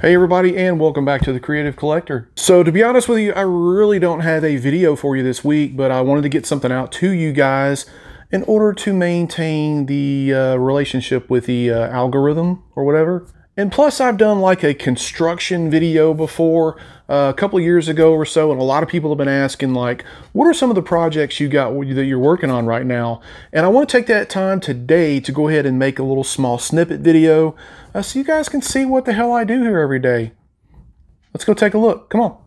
Hey everybody, and welcome back to The Creative Collector. So to be honest with you, I really don't have a video for you this week, but I wanted to get something out to you guys in order to maintain the relationship with the algorithm or whatever. And plus I've done like a construction video before a couple of years ago or so, and a lot of people have been asking like, what are some of the projects you got that you're working on right now? And I want to take that time today to go ahead and make a little small snippet video so you guys can see what the hell I do here every day. Let's go take a look. Come on.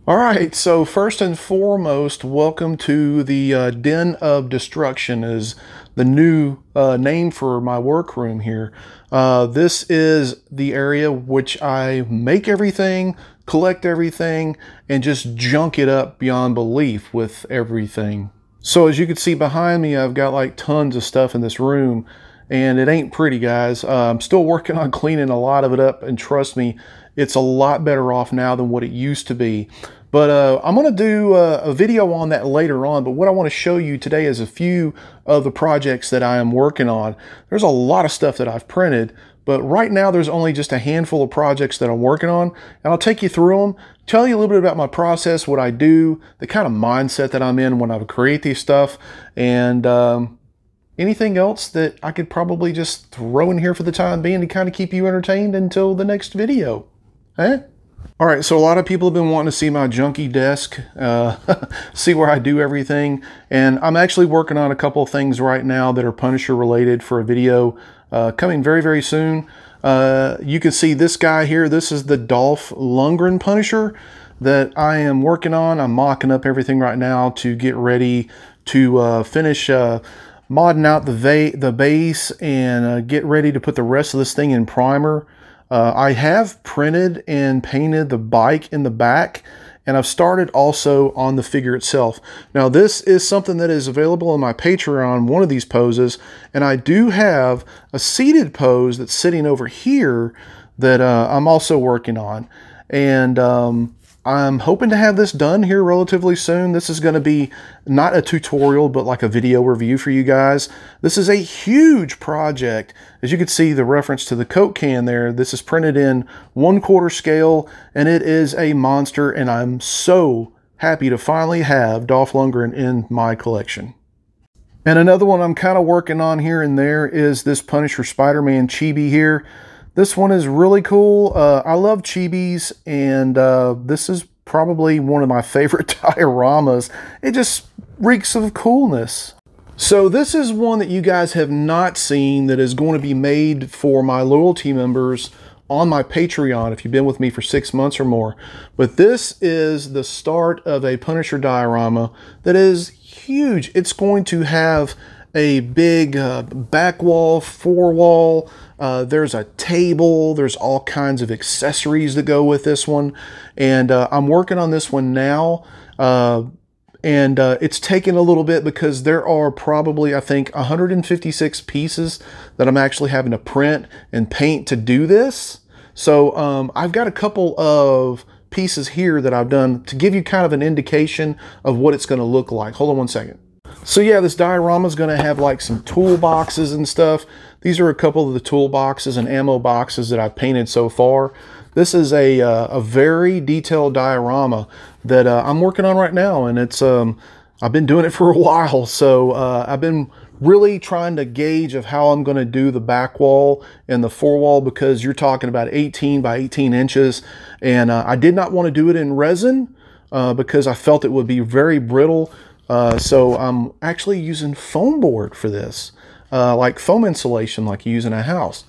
All right, so first and foremost, welcome to the Den of Destruction is the new name for my workroom here. This is the area which I make everything, collect everything, and just junk it up beyond belief with everything. So as you can see behind me, I've got like tons of stuff in this room, and it ain't pretty, guys. I'm still working on cleaning a lot of it up, and trust me, it's a lot better off now than what it used to be. But I'm going to do a video on that later on. But what I want to show you today is a few of the projects that I am working on. There's a lot of stuff that I've printed, but right now there's only just a handful of projects that I'm working on. And I'll take you through them, tell you a little bit about my process, what I do, the kind of mindset that I'm in when I create these stuff, and anything else that I could probably just throw in here for the time being to kind of keep you entertained until the next video. Eh? All right, so a lot of people have been wanting to see my junky desk, see where I do everything. And I'm actually working on a couple of things right now that are Punisher related for a video coming very, very soon. You can see this guy here. This is the Dolph Lundgren Punisher that I am working on. I'm mocking up everything right now to get ready to finish modding out the base and get ready to put the rest of this thing in primer. I have printed and painted the bike in the back, and I've started also on the figure itself. Now this is something that is available on my Patreon, one of these poses, and I do have a seated pose that's sitting over here that I'm also working on. And I'm hoping to have this done here relatively soon. This is going to be not a tutorial, but like a video review for you guys. This is a huge project. As you can see, the reference to the Coke can there, this is printed in 1/4 scale, and it is a monster, and I'm so happy to finally have Dolph Lundgren in my collection. And another one I'm kind of working on here and there is this Punisher Spider-Man chibi here. This one is really cool. I love chibis, and this is probably one of my favorite dioramas. It just reeks of coolness. So this is one that you guys have not seen that is going to be made for my loyalty members on my Patreon if you've been with me for 6 months or more. But this is the start of a Punisher diorama that is huge. It's going to have a big back wall, fore wall. There's a table. There's all kinds of accessories that go with this one. And I'm working on this one now. It's taken a little bit because there are probably, I think, 156 pieces that I'm actually having to print and paint to do this. So I've got a couple of pieces here that I've done to give you kind of an indication of what it's going to look like. Hold on one second. So yeah, this diorama is going to have like some toolboxes and stuff. These are a couple of the toolboxes and ammo boxes that I've painted so far. This is a very detailed diorama that I'm working on right now, and it's I've been doing it for a while. So I've been really trying to gauge of how I'm going to do the back wall and the fore wall, because you're talking about 18 by 18 inches, and I did not want to do it in resin because I felt it would be very brittle. So I'm actually using foam board for this, like foam insulation like you use in a house.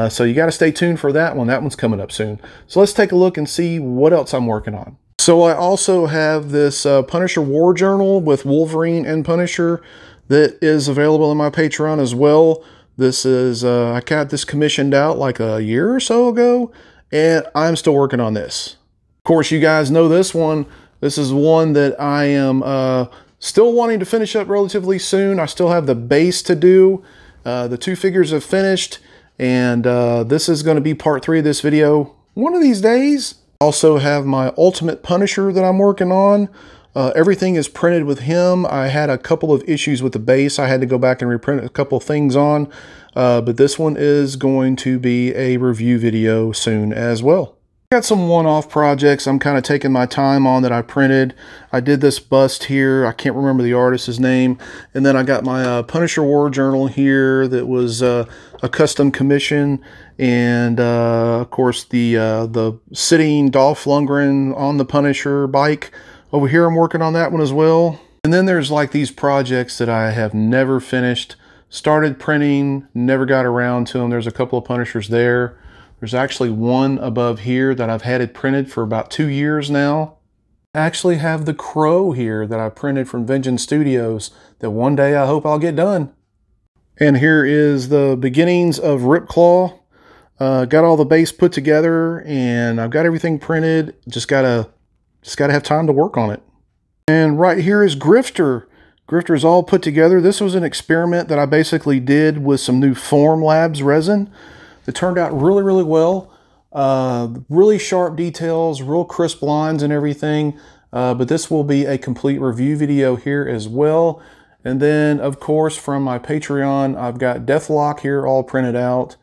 So you got to stay tuned for that one. That one's coming up soon. So let's take a look and see what else I'm working on. So I also have this Punisher War Journal with Wolverine and Punisher that is available on my Patreon as well. This is, I got this commissioned out like a year or so ago, and I'm still working on this. Of course, you guys know this one. This is one that I am still wanting to finish up relatively soon. I still have the base to do. The two figures have finished, and this is going to be part 3 of this video one of these days. Also have my Ultimate Punisher that I'm working on. Everything is printed with him. I had a couple of issues with the base. I had to go back and reprint a couple of things on, but this one is going to be a review video soon as well. Got some one-off projects I'm kind of taking my time on that I printed. I did this bust here. I can't remember the artist's name. And then I got my Punisher War Journal here that was a custom commission. And of course the sitting Dolph Lundgren on the Punisher bike. Over here I'm working on that one as well. And then there's like these projects that I have never finished. Started printing, never got around to them. There's a couple of Punishers there. There's actually one above here that I've had it printed for about 2 years now. I actually have the Crow here that I printed from Vengeance Studios that one day I hope I'll get done. And here is the beginnings of Ripclaw. Got all the base put together and I've got everything printed. Just gotta have time to work on it. And right here is Grifter. Grifter is all put together. This was an experiment that I basically did with some new Formlabs resin. It turned out really, really well. Really sharp details, real crisp lines and everything. But this will be a complete review video here as well. And then, of course, from my Patreon, I've got Deathlock here all printed out.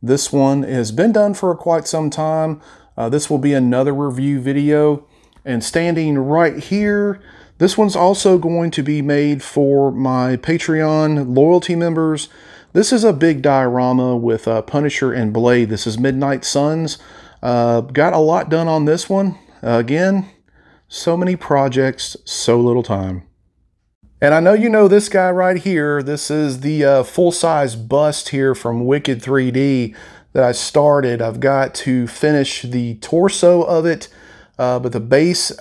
This one has been done for quite some time. This will be another review video. And standing right here, this one's also going to be made for my Patreon loyalty members. This is a big diorama with Punisher and Blade. This is Midnight Suns. Got a lot done on this one. Again, so many projects, so little time. And I know you know this guy right here. This is the full-size bust here from Wicked 3D that I started. I've got to finish the torso of it, but the base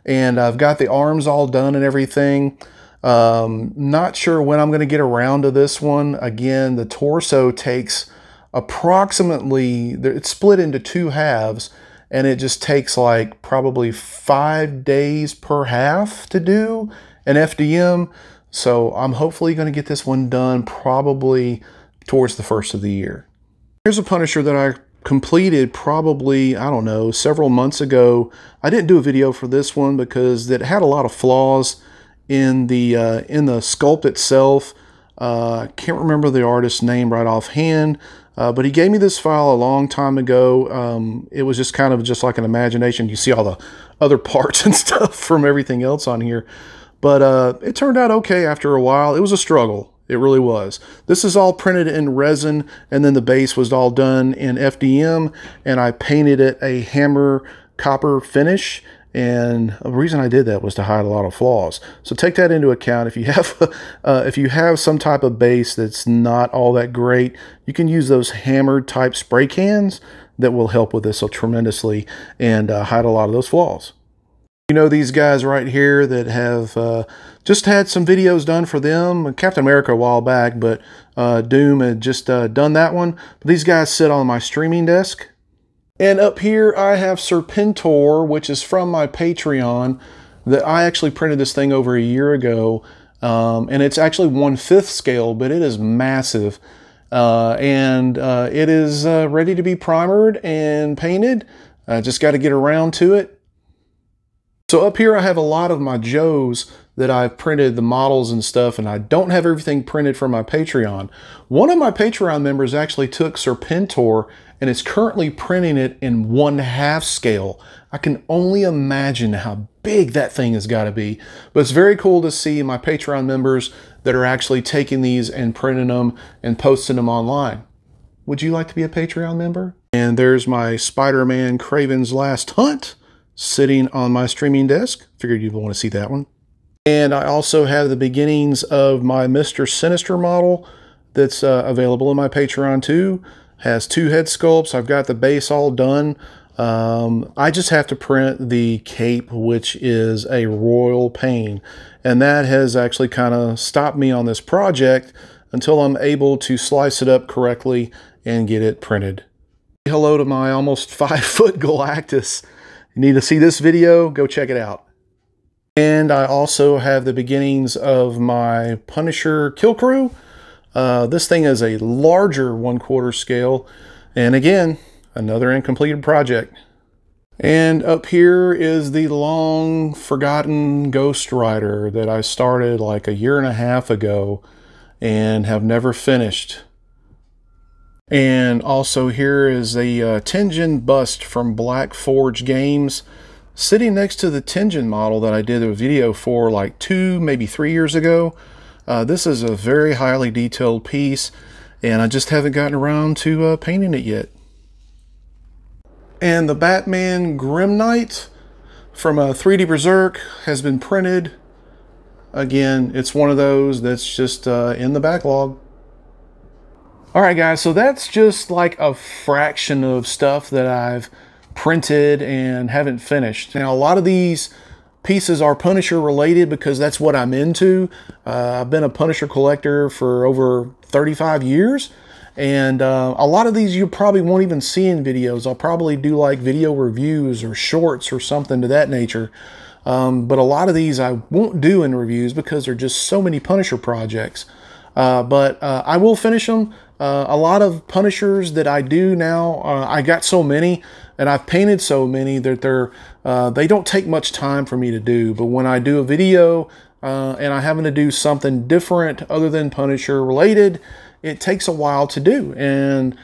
and I've got the arms all done and everything. Not sure when I'm going to get around to this one. Again, the torso takes approximately, it's split into 2 halves, and it just takes like probably 5 days per half to do an FDM. So I'm hopefully going to get this one done probably towards the first of the year. Here's a Punisher that I completed probably, I don't know, several months ago. I didn't do a video for this one because it had a lot of flaws in the sculpt itself. Can't remember the artist's name right offhand, but he gave me this file a long time ago. It was just kind of just like an imagination. You see all the other parts and stuff from everything else on here, but it turned out okay after a while. It was a struggle. It really was. This is all printed in resin, and then the base was all done in FDM, and I painted it a hammer copper finish. And the reason I did that was to hide a lot of flaws. So take that into account. If you have some type of base that's not all that great, you can use those hammered type spray cans that will help with this so tremendously and hide a lot of those flaws. You know these guys right here that have just had some videos done for them. Captain America a while back, but Doom had just done that one. But these guys sit on my streaming desk. And up here I have Serpentor, which is from my Patreon, that I actually printed this thing over a year ago. And it's actually 1/5 scale, but it is massive. It is ready to be primered and painted. I just got to get around to it. So up here I have a lot of my Joes that I've printed, the models and stuff, and I don't have everything printed for my Patreon. One of my Patreon members actually took Serpentor and is currently printing it in 1/2 scale. I can only imagine how big that thing has got to be. But it's very cool to see my Patreon members that are actually taking these and printing them and posting them online. Would you like to be a Patreon member? And there's my Spider-Man Kraven's Last Hunt sitting on my streaming desk. Figured you'd want to see that one. And I also have the beginnings of my Mr. Sinister model that's available in my Patreon too. Has 2 head sculpts. I've got the base all done. I just have to print the cape, which is a royal pain. And that has actually kind of stopped me on this project until I'm able to slice it up correctly and get it printed. Hello to my almost 5-foot Galactus. You need to see this video, go check it out. And I also have the beginnings of my Punisher Kill Crew. This thing is a larger 1/4 scale. And again, another incompleted project. And up here is the long forgotten Ghost Rider that I started like a year and a half ago and have never finished. And also here is a Tengen bust from Black Forge Games, sitting next to the Tengen model that I did a video for like 2, maybe 3 years ago. This is a very highly detailed piece, and I just haven't gotten around to painting it yet. And the Batman Grim Knight from 3D Berserk has been printed. Again, it's one of those that's just in the backlog. Alright guys, so that's just like a fraction of stuff that I've printed and haven't finished. Now a lot of these pieces are Punisher related because that's what I'm into. I've been a Punisher collector for over 35 years. And a lot of these you probably won't even see in videos. I'll probably do like video reviews or shorts or something to that nature. But a lot of these I won't do in reviews because there are just so many Punisher projects. But I will finish them. A lot of Punishers that I do now, I got so many and I've painted so many that they don't take much time for me to do. But when I do a video and I happen to do something different other than Punisher related, it takes a while to do. And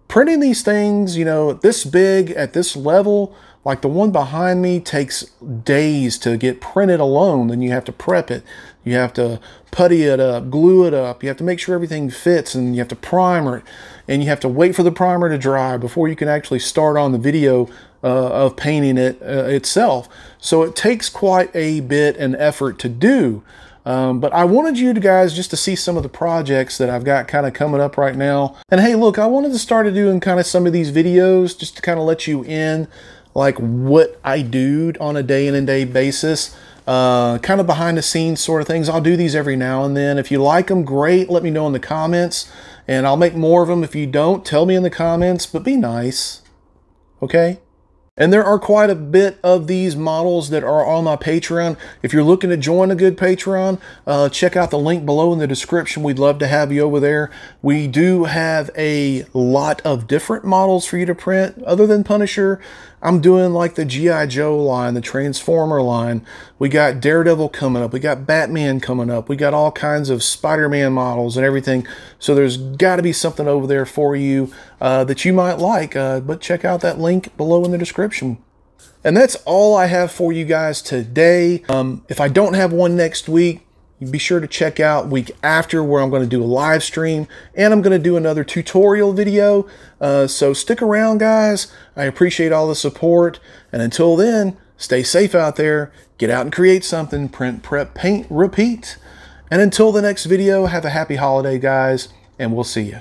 printing these things, you know, this big at this level, like the one behind me, takes days to get printed alone. Then you have to prep it. You have to putty it up, glue it up. You have to make sure everything fits, and you have to primer it. And you have to wait for the primer to dry before you can actually start on the video of painting it itself. So it takes quite a bit and effort to do. But I wanted you guys just to see some of the projects that I've got kind of coming up right now. And hey, look, I wanted to start doing kind of some of these videos just to kind of let you in like what I do on a day in and day basis. Kind of behind the scenes sort of things. I'll do these every now and then. If you like them, great. Let me know in the comments and I'll make more of them. If you don't, tell me in the comments, but be nice. Okay? And there are quite a bit of these models that are on my Patreon. If you're looking to join a good Patreon, check out the link below in the description. We'd love to have you over there. We do have a lot of different models for you to print other than Punisher. I'm doing like the G.I. Joe line, the Transformer line. We got Daredevil coming up. We got Batman coming up. We got all kinds of Spider-Man models and everything. So there's got to be something over there for you that you might like. But check out that link below in the description. And that's all I have for you guys today. If I don't have one next week, be sure to check out week after where I'm going to do a live stream and I'm going to do another tutorial video. So stick around, guys. I appreciate all the support. And until then, stay safe out there. Get out and create something. Print, prep, paint, repeat. And until the next video, have a happy holiday, guys, and we'll see you.